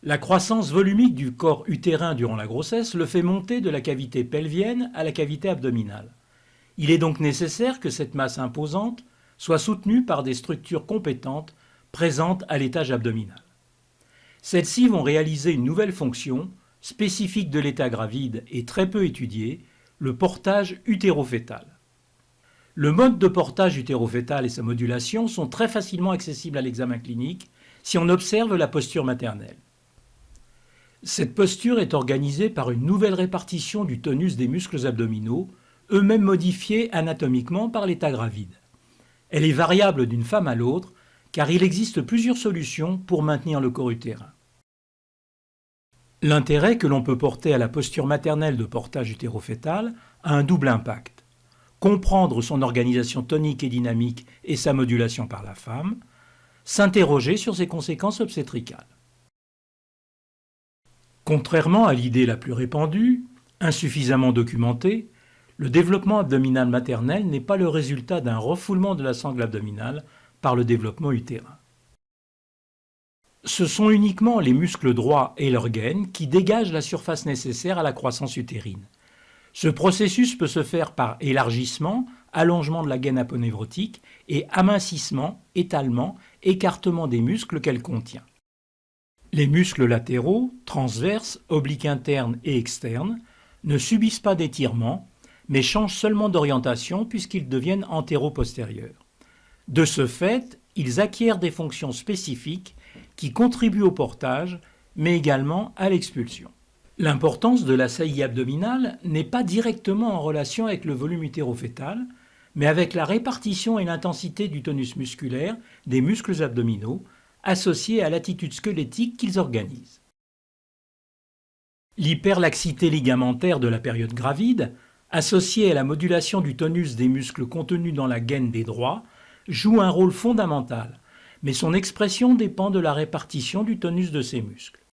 La croissance volumique du corps utérin durant la grossesse le fait monter de la cavité pelvienne à la cavité abdominale. Il est donc nécessaire que cette masse imposante soit soutenue par des structures compétentes présentes à l'étage abdominal. Celles-ci vont réaliser une nouvelle fonction, spécifique de l'état gravide et très peu étudiée, le portage utéro-fœtal. Le mode de portage utéro-fœtal et sa modulation sont très facilement accessibles à l'examen clinique si on observe la posture maternelle. Cette posture est organisée par une nouvelle répartition du tonus des muscles abdominaux, eux-mêmes modifiés anatomiquement par l'état gravide. Elle est variable d'une femme à l'autre, car il existe plusieurs solutions pour maintenir le corps utérin. L'intérêt que l'on peut porter à la posture maternelle de portage utéro-fœtal a un double impact. Comprendre son organisation tonique et dynamique et sa modulation par la femme, s'interroger sur ses conséquences obstétricales. Contrairement à l'idée la plus répandue, insuffisamment documentée, le développement abdominal maternel n'est pas le résultat d'un refoulement de la sangle abdominale par le développement utérin. Ce sont uniquement les muscles droits et leurs gaines qui dégagent la surface nécessaire à la croissance utérine. Ce processus peut se faire par élargissement, allongement de la gaine aponévrotique et amincissement, étalement, écartement des muscles qu'elle contient. Les muscles latéraux, transverses, obliques internes et externes ne subissent pas d'étirement, mais changent seulement d'orientation puisqu'ils deviennent antéro-postérieurs. De ce fait, ils acquièrent des fonctions spécifiques qui contribuent au portage, mais également à l'expulsion. L'importance de la saillie abdominale n'est pas directement en relation avec le volume utéro-fœtal, mais avec la répartition et l'intensité du tonus musculaire des muscles abdominaux, associés à l'attitude squelettique qu'ils organisent. L'hyperlaxité ligamentaire de la période gravide, associée à la modulation du tonus des muscles contenus dans la gaine des droits, joue un rôle fondamental, mais son expression dépend de la répartition du tonus de ces muscles.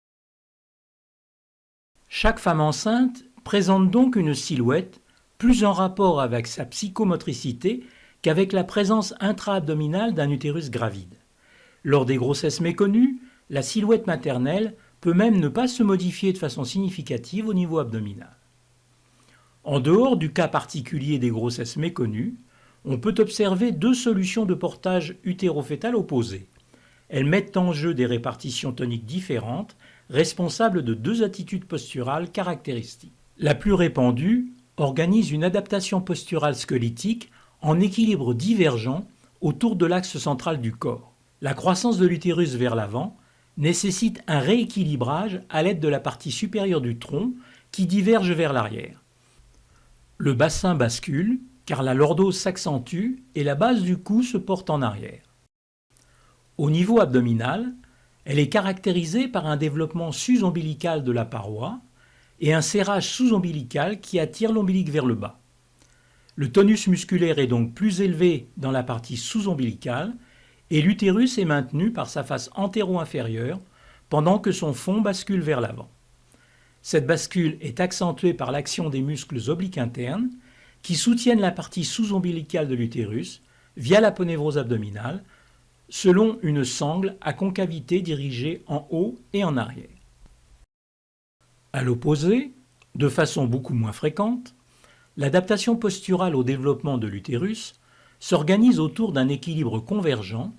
Chaque femme enceinte présente donc une silhouette plus en rapport avec sa psychomotricité qu'avec la présence intra-abdominale d'un utérus gravide. Lors des grossesses méconnues, la silhouette maternelle peut même ne pas se modifier de façon significative au niveau abdominal. En dehors du cas particulier des grossesses méconnues, on peut observer deux solutions de portage utéro-fœtal opposées. Elles mettent en jeu des répartitions toniques différentes, responsables de deux attitudes posturales caractéristiques. La plus répandue organise une adaptation posturale squelettique en équilibre divergent autour de l'axe central du corps. La croissance de l'utérus vers l'avant nécessite un rééquilibrage à l'aide de la partie supérieure du tronc qui diverge vers l'arrière. Le bassin bascule car la lordose s'accentue et la base du cou se porte en arrière. Au niveau abdominal, elle est caractérisée par un développement sus-ombilical de la paroi et un serrage sous-ombilical qui attire l'ombilic vers le bas. Le tonus musculaire est donc plus élevé dans la partie sous-ombilicale et l'utérus est maintenu par sa face antéro-inférieure pendant que son fond bascule vers l'avant. Cette bascule est accentuée par l'action des muscles obliques internes qui soutiennent la partie sous-ombilicale de l'utérus via l'aponévrose abdominale selon une sangle à concavité dirigée en haut et en arrière. À l'opposé, de façon beaucoup moins fréquente, l'adaptation posturale au développement de l'utérus s'organise autour d'un équilibre convergent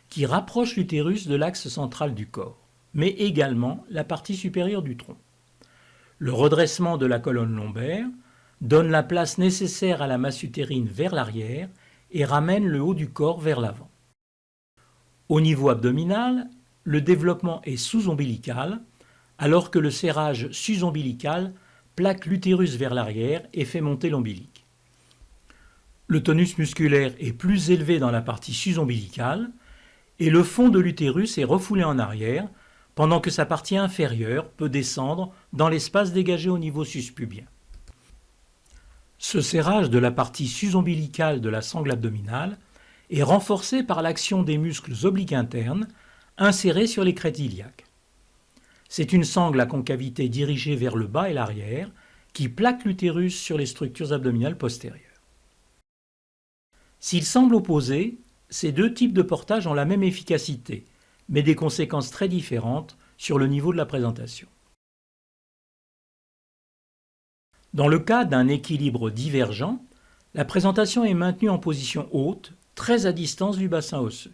qui rapproche l'utérus de l'axe central du corps, mais également la partie supérieure du tronc. Le redressement de la colonne lombaire donne la place nécessaire à la masse utérine vers l'arrière et ramène le haut du corps vers l'avant. Au niveau abdominal, le développement est sous-ombilical, alors que le serrage sus-ombilical plaque l'utérus vers l'arrière et fait monter l'ombilic. Le tonus musculaire est plus élevé dans la partie sus-ombilicale et le fond de l'utérus est refoulé en arrière, pendant que sa partie inférieure peut descendre dans l'espace dégagé au niveau suspubien. Ce serrage de la partie sus-ombilicale de la sangle abdominale est renforcé par l'action des muscles obliques internes insérés sur les crêtes iliaques. C'est une sangle à concavité dirigée vers le bas et l'arrière qui plaque l'utérus sur les structures abdominales postérieures. S'ils semblent opposés, ces deux types de portage ont la même efficacité, mais des conséquences très différentes sur le niveau de la présentation. Dans le cas d'un équilibre divergent, la présentation est maintenue en position haute, très à distance du bassin osseux.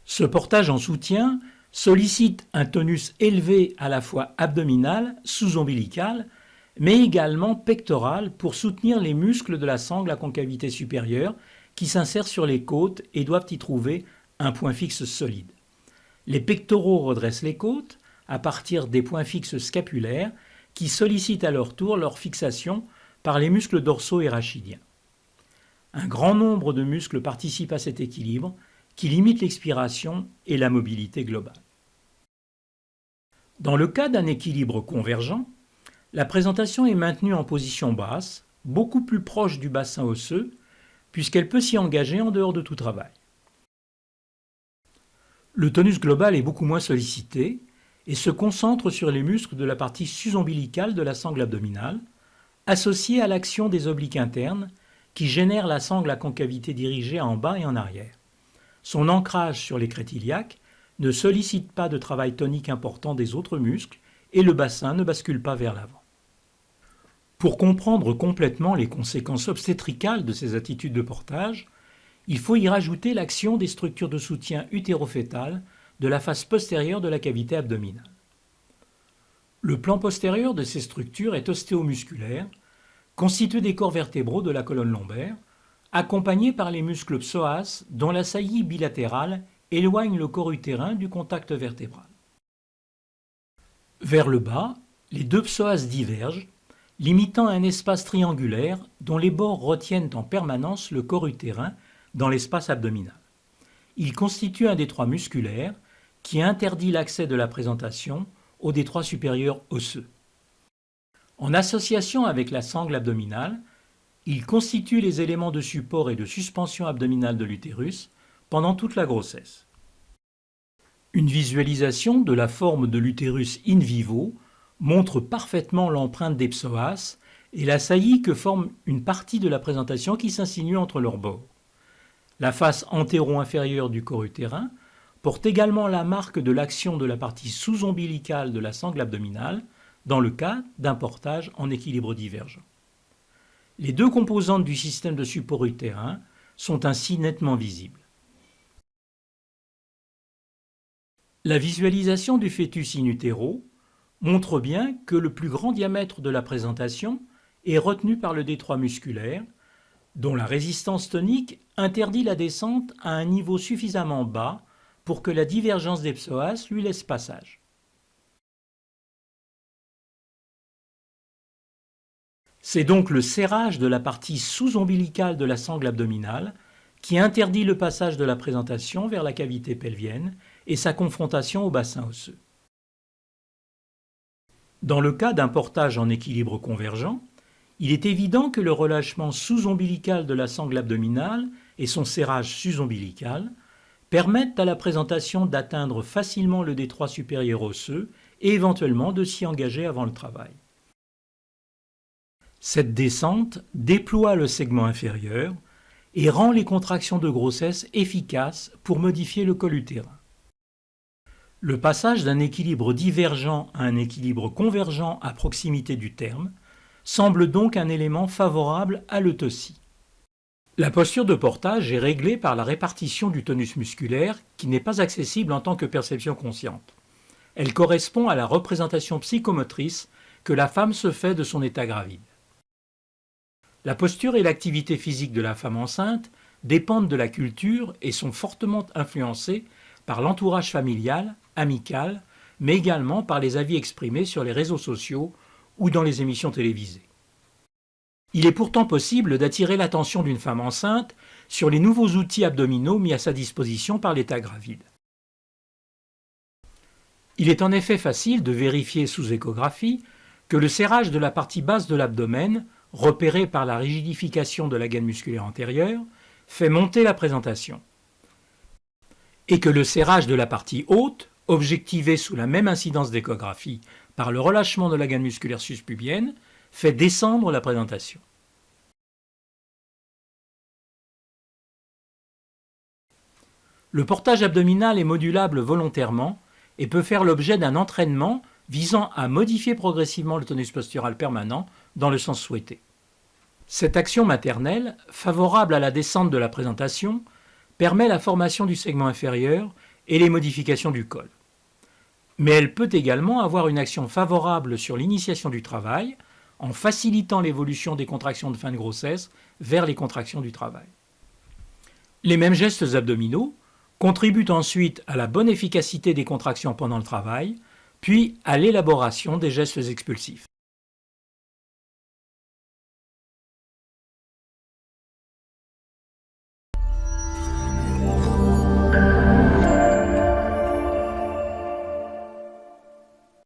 Ce portage en soutien sollicite un tonus élevé à la fois abdominal, sous-ombilical, mais également pectoral pour soutenir les muscles de la sangle à concavité supérieure qui s'insèrent sur les côtes et doivent y trouver un point fixe solide. Les pectoraux redressent les côtes à partir des points fixes scapulaires qui sollicitent à leur tour leur fixation par les muscles dorsaux et rachidiens. Un grand nombre de muscles participent à cet équilibre qui limite l'expiration et la mobilité globale. Dans le cas d'un équilibre convergent, la présentation est maintenue en position basse, beaucoup plus proche du bassin osseux, puisqu'elle peut s'y engager en dehors de tout travail. Le tonus global est beaucoup moins sollicité et se concentre sur les muscles de la partie sus-ombilicale de la sangle abdominale, associés à l'action des obliques internes qui génèrent la sangle à concavité dirigée en bas et en arrière. Son ancrage sur les crêtes iliaques ne sollicite pas de travail tonique important des autres muscles et le bassin ne bascule pas vers l'avant. Pour comprendre complètement les conséquences obstétricales de ces attitudes de portage, il faut y rajouter l'action des structures de soutien utéro-fœtales de la face postérieure de la cavité abdominale. Le plan postérieur de ces structures est ostéomusculaire, constitué des corps vertébraux de la colonne lombaire, accompagné par les muscles psoas dont la saillie bilatérale éloigne le corps utérin du contact vertébral. Vers le bas, les deux psoas divergent, limitant un espace triangulaire dont les bords retiennent en permanence le corps utérin dans l'espace abdominal. Il constitue un détroit musculaire qui interdit l'accès de la présentation au détroit supérieur osseux. En association avec la sangle abdominale, il constitue les éléments de support et de suspension abdominale de l'utérus pendant toute la grossesse. Une visualisation de la forme de l'utérus in vivo montre parfaitement l'empreinte des psoas et la saillie que forme une partie de la présentation qui s'insinue entre leurs bords. La face antéro-inférieure du corps utérin porte également la marque de l'action de la partie sous-ombilicale de la sangle abdominale dans le cas d'un portage en équilibre divergent. Les deux composantes du système de support utérin sont ainsi nettement visibles. La visualisation du fœtus in utero montre bien que le plus grand diamètre de la présentation est retenu par le détroit musculaire, dont la résistance tonique interdit la descente à un niveau suffisamment bas pour que la divergence des psoas lui laisse passage. C'est donc le serrage de la partie sous-ombilicale de la sangle abdominale qui interdit le passage de la présentation vers la cavité pelvienne et sa confrontation au bassin osseux. Dans le cas d'un portage en équilibre convergent, il est évident que le relâchement sous-ombilical de la sangle abdominale et son serrage sus-ombilical permettent à la présentation d'atteindre facilement le détroit supérieur osseux et éventuellement de s'y engager avant le travail. Cette descente déploie le segment inférieur et rend les contractions de grossesse efficaces pour modifier le col utérin. Le passage d'un équilibre divergent à un équilibre convergent à proximité du terme semble donc un élément favorable à l'eutosie. La posture de portage est réglée par la répartition du tonus musculaire qui n'est pas accessible en tant que perception consciente. Elle correspond à la représentation psychomotrice que la femme se fait de son état gravide. La posture et l'activité physique de la femme enceinte dépendent de la culture et sont fortement influencées par l'entourage familial, amical, mais également par les avis exprimés sur les réseaux sociaux ou dans les émissions télévisées. Il est pourtant possible d'attirer l'attention d'une femme enceinte sur les nouveaux outils abdominaux mis à sa disposition par l'état gravide. Il est en effet facile de vérifier sous échographie que le serrage de la partie basse de l'abdomen, repéré par la rigidification de la gaine musculaire antérieure, fait monter la présentation, et que le serrage de la partie haute, objectivé sous la même incidence d'échographie par le relâchement de la gaine musculaire suspubienne, fait descendre la présentation. Le portage abdominal est modulable volontairement et peut faire l'objet d'un entraînement visant à modifier progressivement le tonus postural permanent dans le sens souhaité. Cette action maternelle, favorable à la descente de la présentation, permet la formation du segment inférieur et les modifications du col. Mais elle peut également avoir une action favorable sur l'initiation du travail, en facilitant l'évolution des contractions de fin de grossesse vers les contractions du travail. Les mêmes gestes abdominaux contribuent ensuite à la bonne efficacité des contractions pendant le travail, puis à l'élaboration des gestes expulsifs.